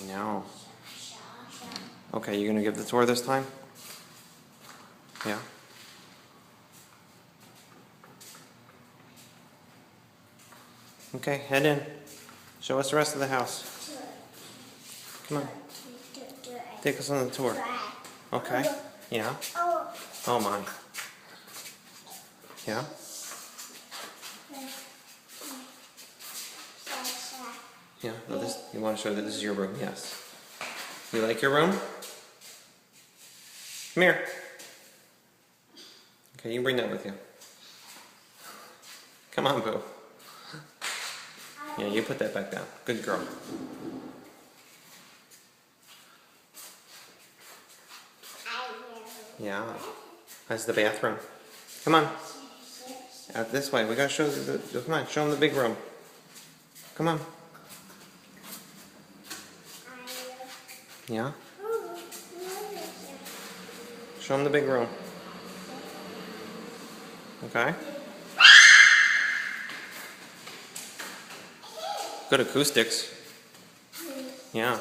I know. Okay, you gonna give the tour this time? Yeah. Okay, head in. Show us the rest of the house. Come on. Take us on the tour. Okay. Yeah. Oh my. Yeah. Yeah. No, this. You want to show that this is your room? Yes. You like your room? Come here. Okay, you can bring that with you. Come on, Boo. Yeah, you put that back down. Good girl. Yeah. That's the bathroom. Come on. Out this way. We gotta show the. Come on, show them the big room. Come on. Yeah. Show them the big room. Okay. Good acoustics. Yeah.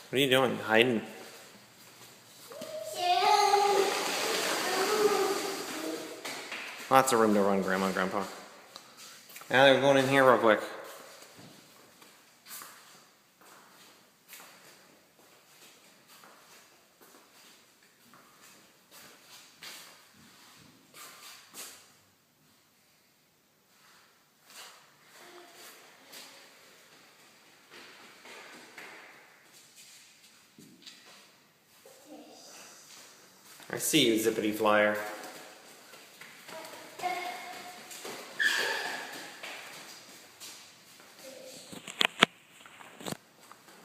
What are you doing? Hiding? Lots of room to run, Grandma and Grandpa. Now they're going in here real quick. I see you, Zippity Flyer.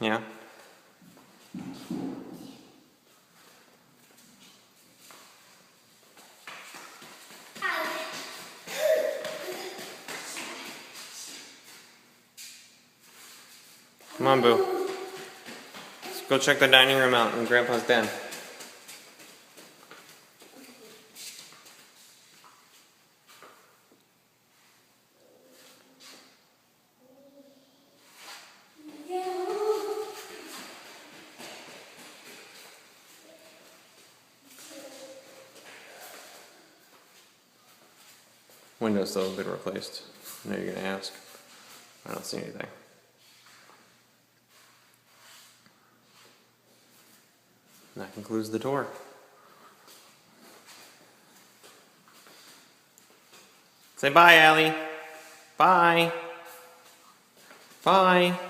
Yeah. Come on, Boo. Let's go check the dining room out in Grandpa's den. Window's still a bit replaced. I know you're gonna ask. I don't see anything. And that concludes the tour. Say bye, Allie. Bye. Bye.